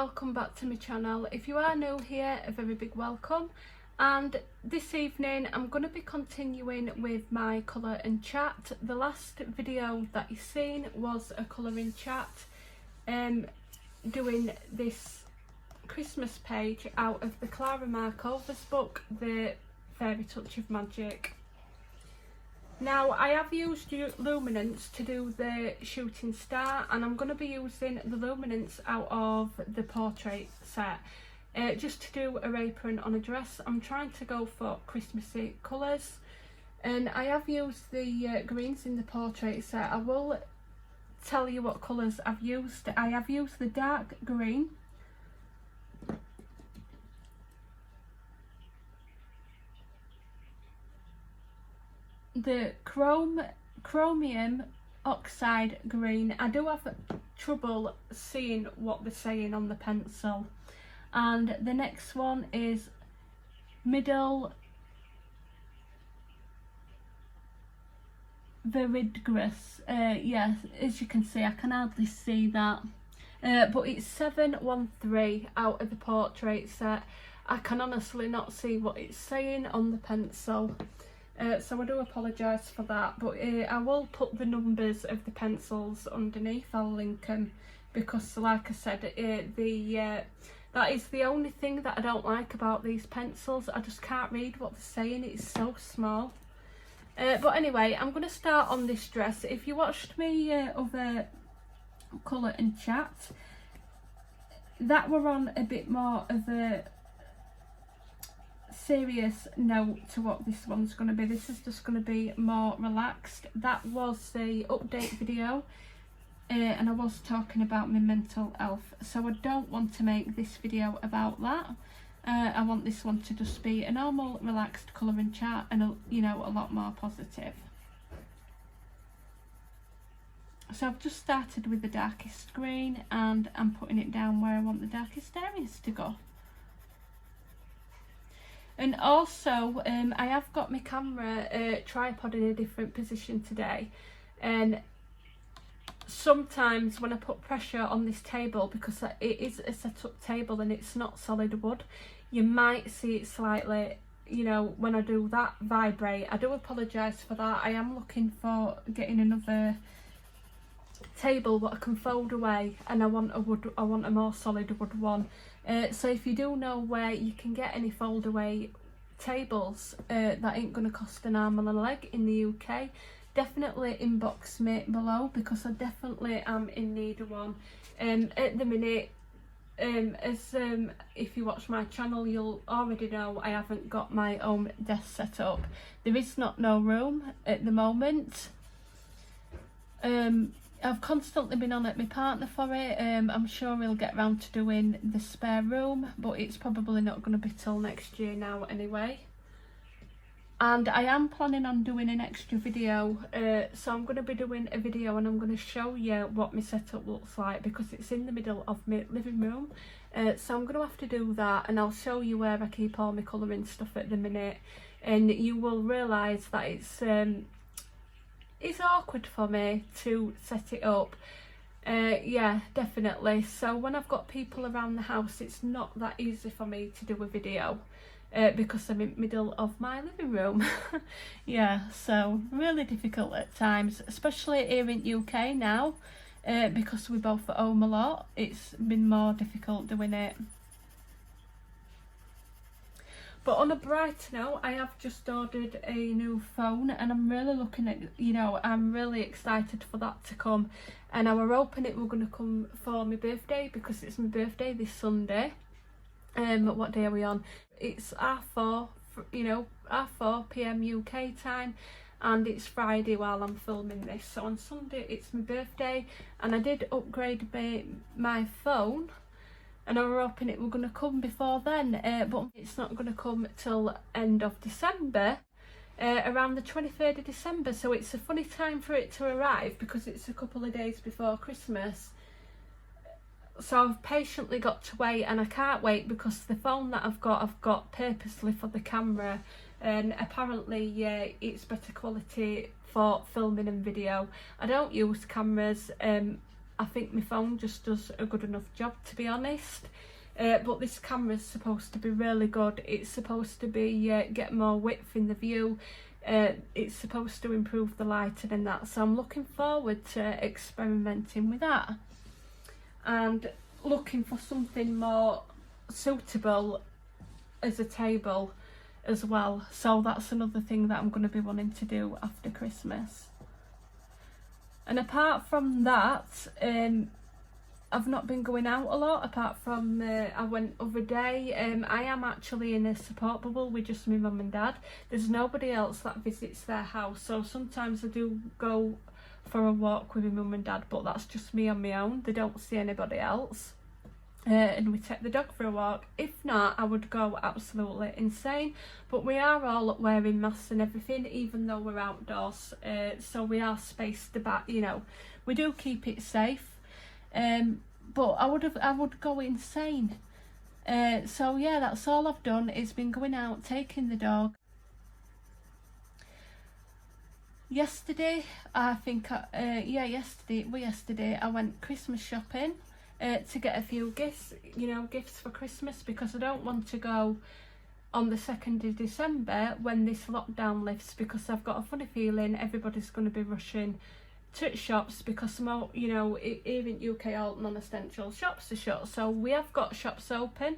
welcome back to my channel. If you are new here, a very big welcome. And this evening I'm going to be continuing with my colour and chat. The last video that you've seen was a colouring chat, doing this Christmas page out of the Clara Markova's book, The Fairy Touch of Magic. Now, I have used luminance to do the shooting star, and I'm going to be using the luminance out of the portrait set just to do a apron on a dress. I'm trying to go for Christmassy colours, and I have used the greens in the portrait set. I will tell you what colours I've used. I have used the dark green, the Chromium Oxyde Green. I do have trouble seeing what they're saying on the pencil. And the next one is Middle Verdigris. Yeah, as you can see, I can hardly see that. But it's 713 out of the portrait set. I can honestly not see what it's saying on the pencil. So I do apologise for that, but I will put the numbers of the pencils underneath. I'll link them, because like I said, that is the only thing that I don't like about these pencils. I just can't read what they're saying, it's so small. But anyway, I'm going to start on this dress. If you watched me other colour and chat, that were on a bit more of a serious note to what this one's going to be. This is just going to be more relaxed. That was the update video, and I was talking about my mental health, so I don't want to make this video about that. I want this one to just be a normal relaxed colour and chat, and a lot more positive. So I've just started with the darkest green, and I'm putting it down where I want the darkest areas to go. And also, I have got my camera tripod in a different position today, and sometimes when I put pressure on this table, because it is a set up table and it's not solid wood, you might see it slightly, when I do that, vibrate. I do apologise for that. I am looking for getting another table that I can fold away, and I want a more solid wood one. So if you do know where you can get any fold away tables that ain't going to cost an arm and a leg in the UK, definitely inbox me below, because I definitely am in need of one. At the minute, if you watch my channel, you'll already know I haven't got my own desk set up. There is no room at the moment. I've constantly been on at my partner for it. I'm sure he'll get round to doing the spare room, but it's probably not going to be till next year now anyway. And I am planning on doing an extra video, so I'm going to be doing a video and I'm going to show you what my setup looks like, because it's in the middle of my living room. So I'm going to have to do that, and I'll show you where I keep all my colouring stuff at the minute, and you will realise that it's awkward for me to set it up. Yeah, definitely. So when I've got people around the house, it's not that easy for me to do a video, because I'm in the middle of my living room. Yeah, so really difficult at times, especially here in UK now, because we're both at home a lot. It's been more difficult doing it. But on a bright note, I have just ordered a new phone, and I'm really looking at, I'm really excited for that to come. And I were hoping it were going to come for my birthday, because it's my birthday this Sunday. What day are we on? It's 4:30 PM UK time, and it's Friday while I'm filming this. So on Sunday it's my birthday, and I did upgrade my phone, and I were hoping it were going to come before then, but it's not going to come till end of December, around the 23rd of December. So it's a funny time for it to arrive, because it's a couple of days before Christmas. So I've patiently got to wait, and I can't wait, because the phone that I've got purposely for the camera, and apparently it's better quality for filming and video. I don't use cameras. I think my phone just does a good enough job, to be honest. But this camera's supposed to be really good. It's supposed to be get more width in the view. It's supposed to improve the lighting and that, so I'm looking forward to experimenting with that and looking for something more suitable as a table as well. So that's another thing that I'm going to be wanting to do after Christmas. And apart from that, I've not been going out a lot, apart from I went other day. I am actually in a support bubble with just my mum and dad. There's nobody else that visits their house, so sometimes I do go for a walk with my mum and dad, but that's just me on my own. They don't see anybody else. And we take the dog for a walk. If not, I would go absolutely insane. But we are all wearing masks and everything, even though we're outdoors. So we are spaced about, you know, we do keep it safe. But I would go insane. So yeah, that's all I've done. It's been going out, taking the dog. Yesterday, yesterday I went Christmas shopping to get a few gifts, gifts for Christmas, because I don't want to go on the 2nd of December when this lockdown lifts, because I've got a funny feeling everybody's going to be rushing to shops, because here in UK all non-essential shops are shut. So we have got shops open.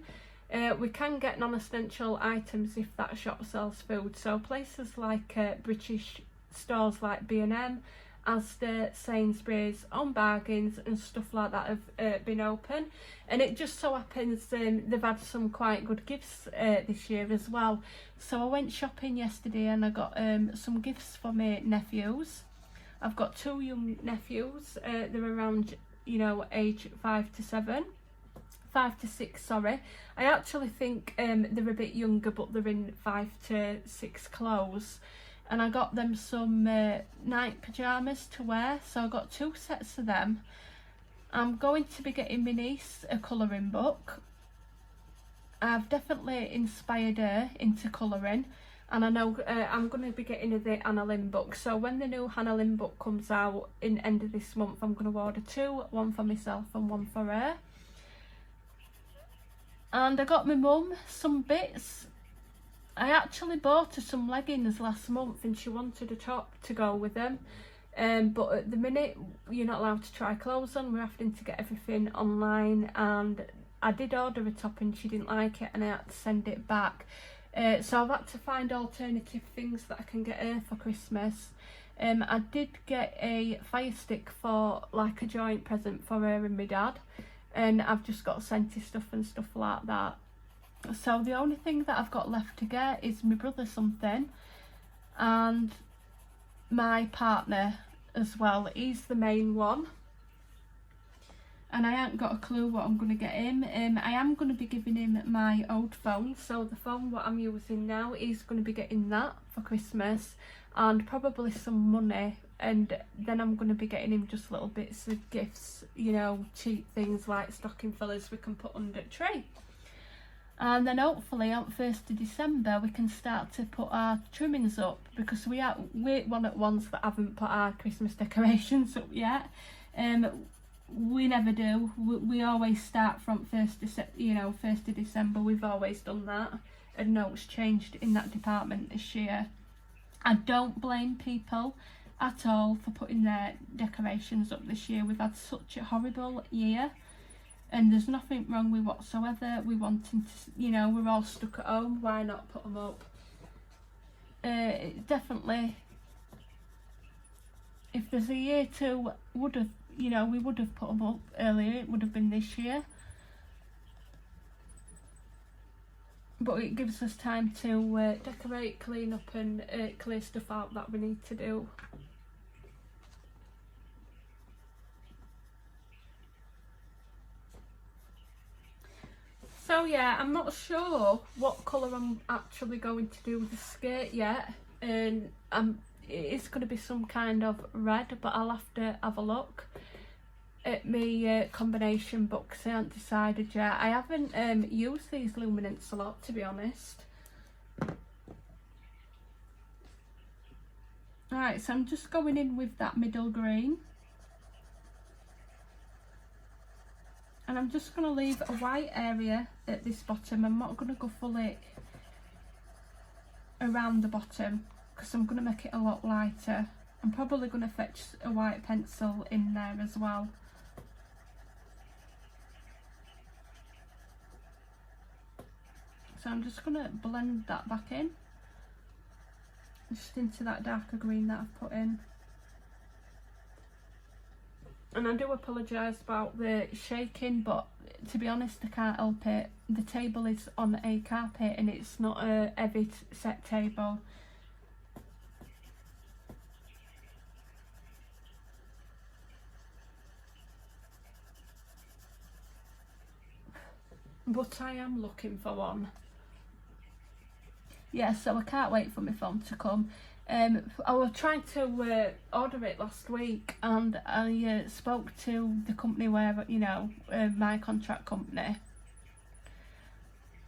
We can get non-essential items if that shop sells food. So places like British stores like B&M, Asda, Sainsbury's, On Bargains and stuff like that have been open. And it just so happens they've had some quite good gifts this year as well. So I went shopping yesterday and I got some gifts for my nephews. I've got 2 young nephews. They're around, age 5 to 6, sorry. I actually think they're a bit younger, but they're in 5 to 6 clothes. And I got them some night pyjamas to wear, so I got 2 sets of them. I'm going to be getting my niece a colouring book. I've definitely inspired her into colouring, and I know I'm going to be getting her the Hannah Lynn book. So when the new Hannah Lynn book comes out in the end of this month, I'm going to order 2, one for myself and one for her. And I got my mum some bits. I actually bought her some leggings last month and she wanted a top to go with them. But at the minute, you're not allowed to try clothes on. We're having to get everything online, and I did order a top and she didn't like it and I had to send it back. So I've had to find alternative things that I can get her for Christmas. I did get a fire stick for like a joint present for her and my dad, and I've just got Scenty stuff and stuff like that. So the only thing that I've got left to get is my brother something, and my partner as well. He's the main one, and I ain't got a clue what I'm going to get him. I am going to be giving him my old phone, so the phone what I'm using now, he's going to be getting that for Christmas, and probably some money, and then I'm going to be getting him just little bits of gifts, cheap things like stocking fillers we can put under the tree. And then hopefully on 1st of December we can start to put our trimmings up, because we're one at ones that haven't put our Christmas decorations up yet. We never do. We always start from 1st of December. We've always done that, and no, it's changed in that department this year. I don't blame people at all for putting their decorations up this year. We've had such a horrible year. And there's nothing wrong with whatsoever. We're wanting to, we're all stuck at home. Why not put them up? Definitely, if there's a year to we would have put them up earlier. It would have been this year. But it gives us time to decorate, clean up and clear stuff out that we need to do. So yeah, I'm not sure what colour I'm actually going to do with the skirt yet, and it's going to be some kind of red, but I'll have to have a look at my combination books. I haven't decided yet. I haven't used these luminance a lot, to be honest. Alright, so I'm just going in with that middle green. And I'm just going to leave a white area at this bottom. I'm not going to go fully around the bottom because I'm going to make it a lot lighter. I'm probably going to fetch a white pencil in there as well. So I'm just going to blend that back in, just into that darker green that I've put in. And I do apologise about the shaking, but to be honest I can't help it. The table is on a carpet and it's not a heavy set table. But I am looking for one. Yeah, so I can't wait for my phone to come. I was trying to order it last week, and I spoke to the company where, you know, my contract company,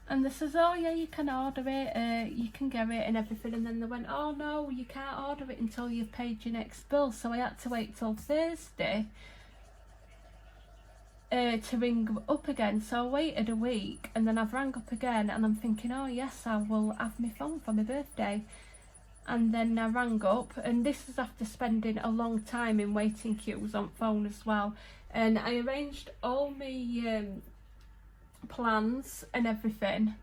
and they says, oh yeah, you can order it, you can get it and everything, and then they went, oh no, you can't order it until you've paid your next bill. So I had to wait till Thursday to ring up again. So I waited a week, and then I've rang up again, and I'm thinking, oh yes, I will have my phone for my birthday. And then I rang up, and this is after spending a long time in waiting queues on phone as well. And I arranged all my plans and everything.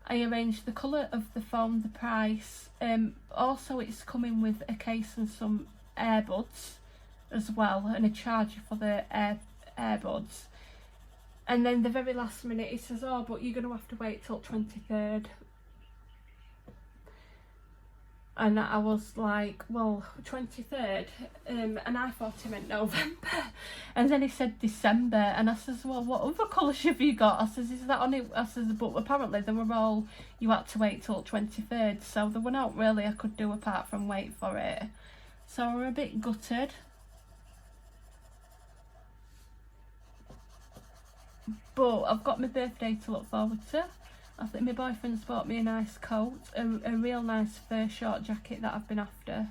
I arranged the colour of the phone, the price. Also, it's coming with a case and some earbuds as well, and a charger for the earbuds. And then the very last minute he says, oh, but you're going to have to wait till 23rd. And I was like, well, 23rd, and I thought he meant November. And then he said December, and I says, well, what other colours have you got? I says, is that on it? I says, but apparently they were all, you had to wait till 23rd, so there were not really I could do apart from wait for it. So we're a bit gutted. But I've got my birthday to look forward to. I think my boyfriend's bought me a nice coat, a real nice fur short jacket that I've been after.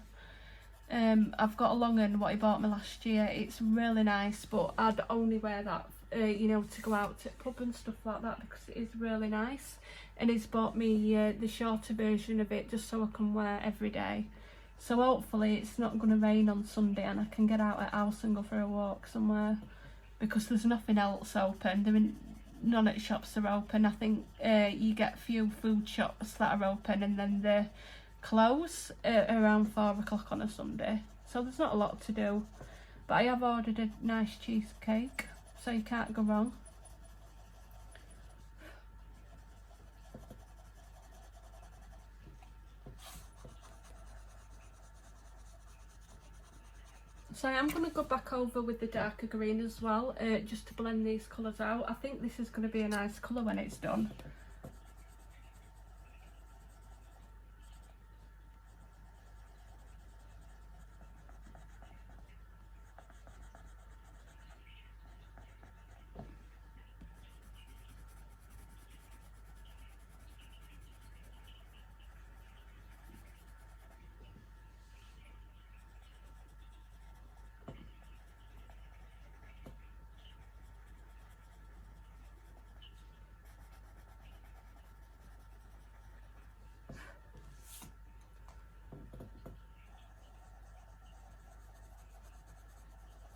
I've got a long one, what he bought me last year. It's really nice, but I'd only wear that, you know, to go out to the pub and stuff like that, because it is really nice. And he's bought me the shorter version of it just so I can wear every day. So hopefully it's not going to rain on Sunday and I can get out of the house and go for a walk somewhere, because there's nothing else open. None of the shops are open. I think you get a few food shops that are open, and then they close around 4 o'clock on a Sunday. So there's not a lot to do. But I have ordered a nice cheesecake, so you can't go wrong. So I am going to go back over with the darker green as well, just to blend these colours out. I think this is going to be a nice colour when it's done.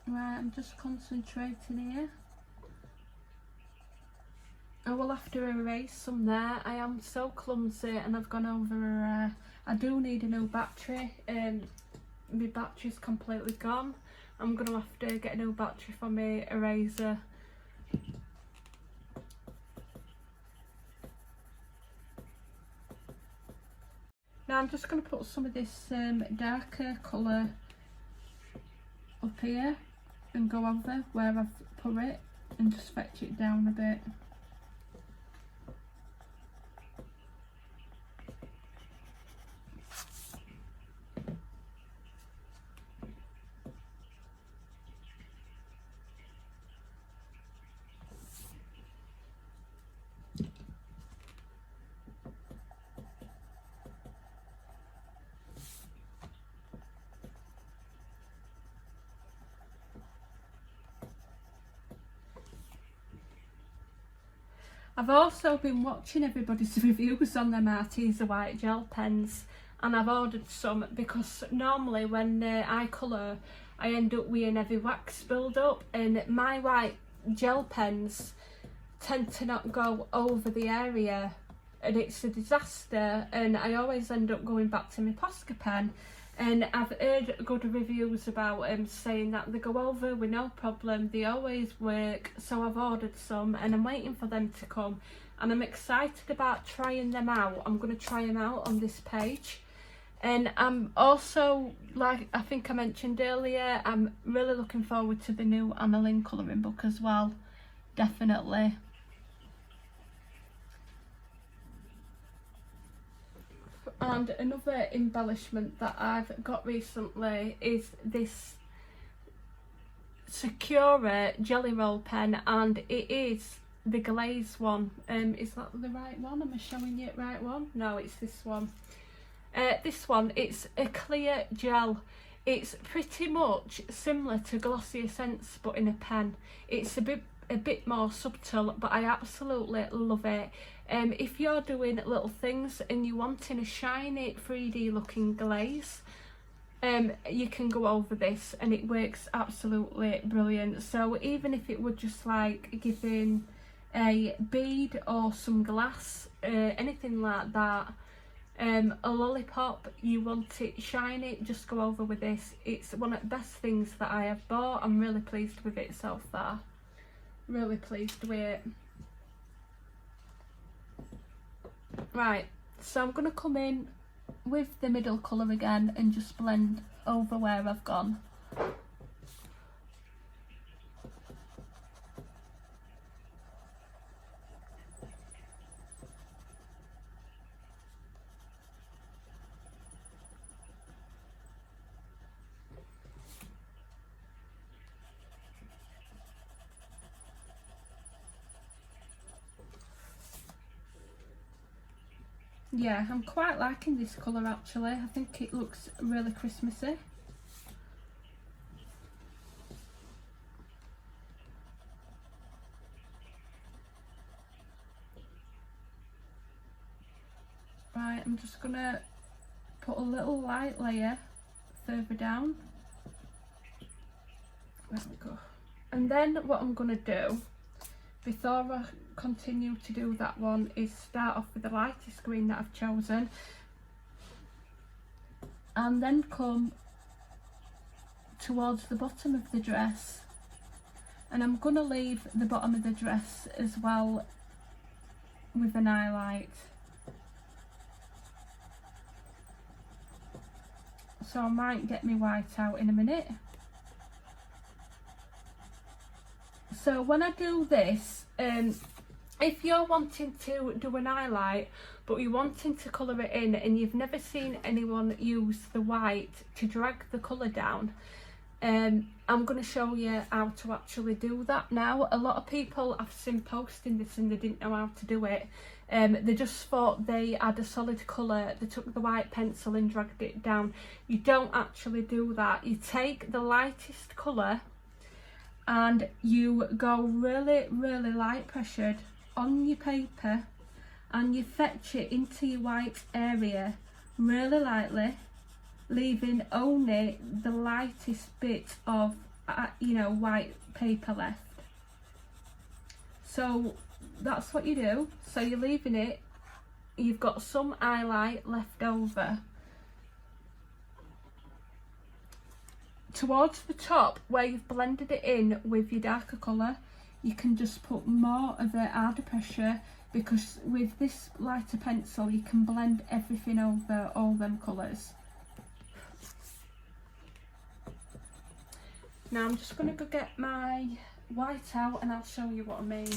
Right, I'm just concentrating here. I will have to erase some there. I am so clumsy and I've gone over, I do need a new battery. My battery's completely gone. I'm going to have to get a new battery for my eraser. Now I'm just going to put some of this darker colour up here and go over where I've put it and just fetch it down a bit. I've also been watching everybody's reviews on them Arteza white gel pens, and I've ordered some because normally when I colour I end up with an heavy wax build up, and my white gel pens tend to not go over the area, and it's a disaster, and I always end up going back to my Posca pen. And I've heard good reviews about saying that they go over with no problem, they always work. So I've ordered some and I'm waiting for them to come, and I'm excited about trying them out. I'm going to try them out on this page. And I'm also, like I think I mentioned earlier, I'm really looking forward to the new Annalyn colouring book as well, definitely. And another embellishment that I've got recently is this Secura Jelly Roll pen, and it is the glaze one. Is that the right one? Am I showing you the right one? No, it's this one. This one, it's a clear gel. It's pretty much similar to Glossier Scents but in a pen. It's a bit more subtle, but I absolutely love it. If you're doing little things and you're wanting a shiny 3D looking glaze, you can go over this and it works absolutely brilliant. So even if it would just like giving a bead or some glass, anything like that, a lollipop, you want it shiny, just go over with this. It's one of the best things that I have bought. I'm really pleased with it so far. Really pleased with it. Right, so I'm going to come in with the middle colour again and just blend over where I've gone. Yeah, I'm quite liking this colour actually. I think it looks really Christmassy. Right, I'm just gonna put a little light layer further down. There we go. And then what I'm gonna do, before I continue to do that one, is start off with the lightest green that I've chosen, and then come towards the bottom of the dress, and I'm gonna leave the bottom of the dress as well with an highlight. So I might get my white out in a minute. So when I do this, if you're wanting to do an highlight but you're wanting to colour it in and you've never seen anyone use the white to drag the colour down, I'm going to show you how to actually do that now. A lot of people I've seen posting this and they didn't know how to do it. They just thought they had a solid colour, they took the white pencil and dragged it down. You don't actually do that. You take the lightest colour and you go really, really light pressured on your paper and you fetch it into your white area really lightly, leaving only the lightest bit of white paper left. So that's what you do. So you're leaving it, you've got some highlight left over. Towards the top where you've blended it in with your darker colour, you can just put more of a harder pressure, because with this lighter pencil you can blend everything over all them colours. Now I'm just going to go get my white out and I'll show you what I mean.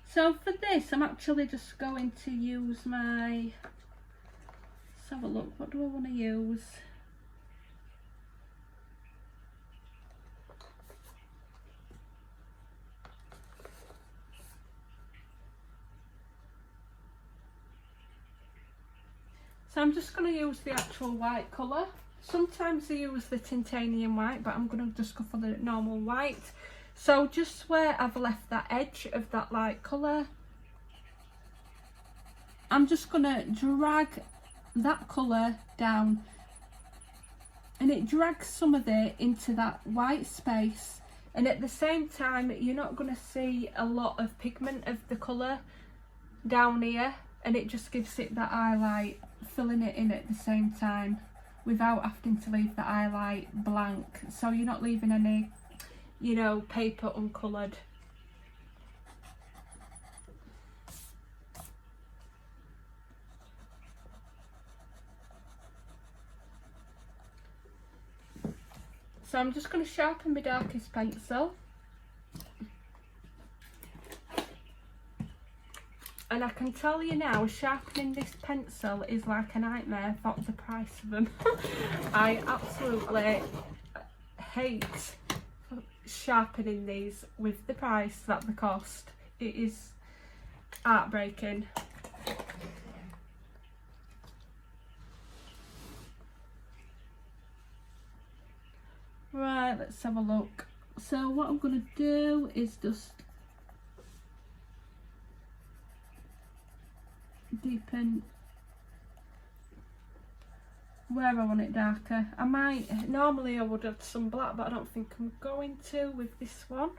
So for this I'm actually just going to use my, let's have a look, what do I want to use? So I'm just going to use the actual white colour. Sometimes I use the titanium white, but I'm going to just go for the normal white. So just where I've left that edge of that light colour, I'm just going to drag that colour down, and it drags some of it into that white space, and at the same time you're not going to see a lot of pigment of the colour down here, and it just gives it that highlight, filling it in at the same time without having to leave the highlight blank, so you're not leaving any, you know, paper uncoloured. So I'm just going to sharpen my darkest pencil, and I can tell you now, sharpening this pencil is like a nightmare for the price of them. I absolutely hate sharpening these with the price that they cost. It is heartbreaking. Right, let's have a look. So what I'm going to do is just deepen where I want it darker. I might, normally I would add some black, but I don't think I'm going to with this one.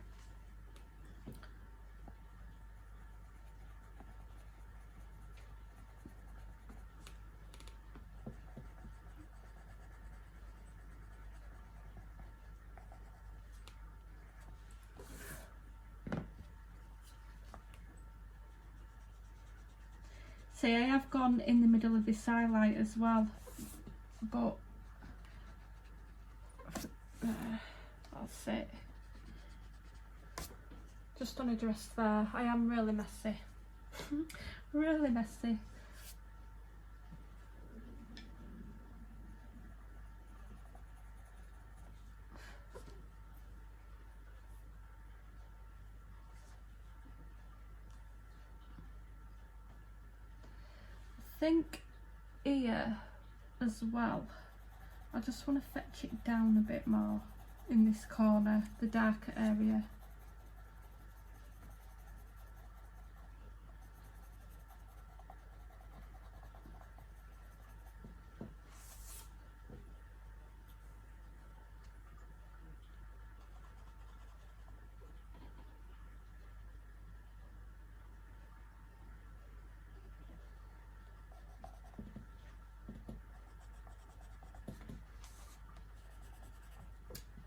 See, I have gone in the middle of this highlight as well, but that's it. Just on a dress there. I am really messy. Really messy. I think here as well, I just want to fetch it down a bit more in this corner, the darker area.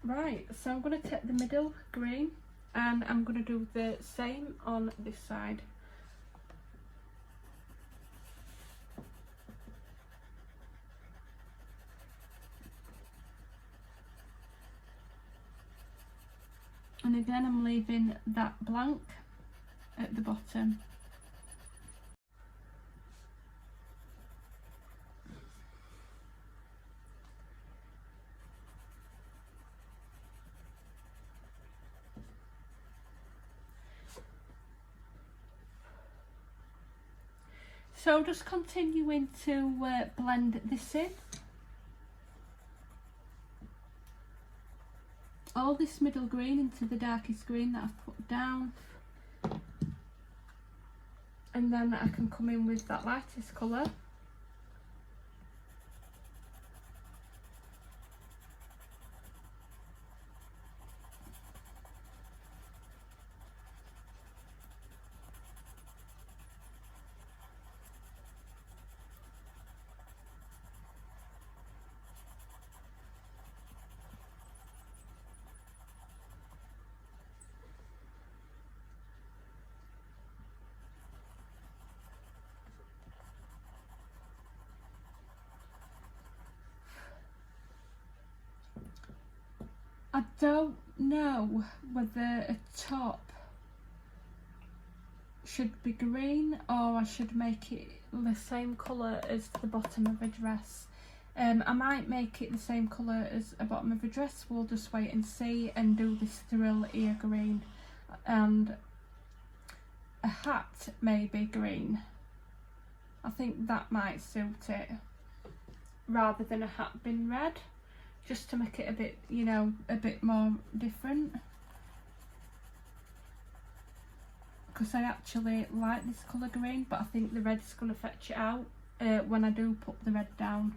Right, so I'm going to take the middle green and I'm going to do the same on this side. And again, I'm leaving that blank at the bottom. So just continuing to blend this in. All this middle green into the darkest green that I've put down. And then I can come in with that lightest colour. I don't know whether a top should be green or I should make it the same colour as the bottom of a dress. I might make it the same colour as a bottom of a dress. We'll just wait and see, and do this thrill ear green, and a hat maybe green. I think that might suit it, rather than a hat being red, just to make it a bit, you know, a bit more different. because I actually like this colour green, but I think the red's going to fetch it out when I do put the red down.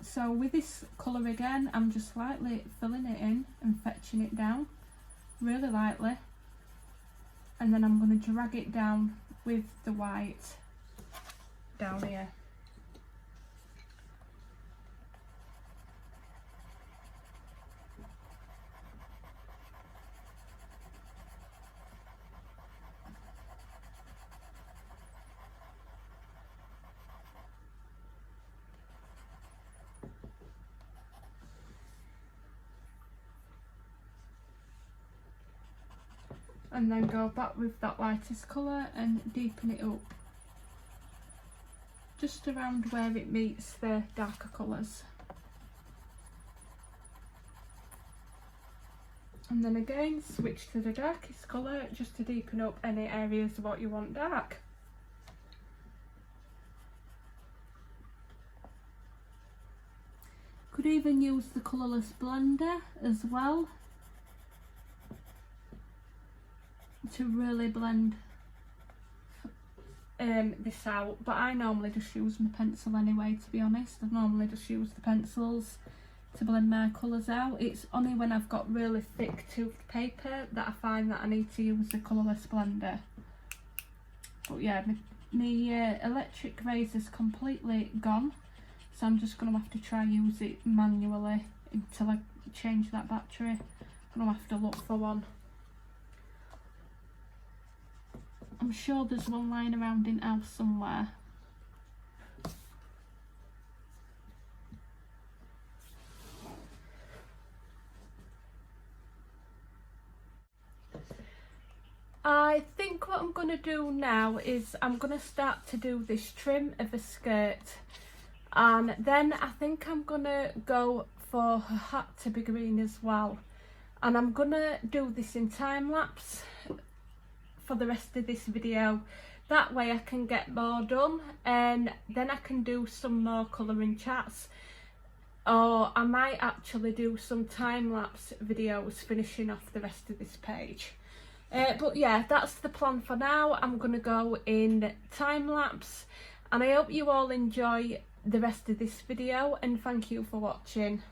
So with this colour again, I'm just lightly filling it in and fetching it down, really lightly. And then I'm going to drag it down with the white down here. And then go back with that lightest colour and deepen it up just around where it meets the darker colours. And then again switch to the darkest colour just to deepen up any areas of what you want dark. Could even use the colourless blender as well to really blend this out, but I normally just use my pencil anyway, to be honest. I normally just use the pencils to blend my colours out. It's only when I've got really thick toothed paper that I find that I need to use the colourless blender. But yeah, my electric razor's completely gone, so I'm just going to have to try use it manually until I change that battery. I'm going to have to look for one. I'm sure there's one lying around in house somewhere. I think what I'm going to do now is I'm going to start to do this trim of a skirt, and then I think I'm going to go for her hat to be green as well, and I'm going to do this in time lapse for the rest of this video. That way I can get more done, and then I can do some more colouring chats, or I might actually do some time-lapse videos finishing off the rest of this page. But yeah, that's the plan for now. I'm going to go in time-lapse, and I hope you all enjoy the rest of this video, and thank you for watching.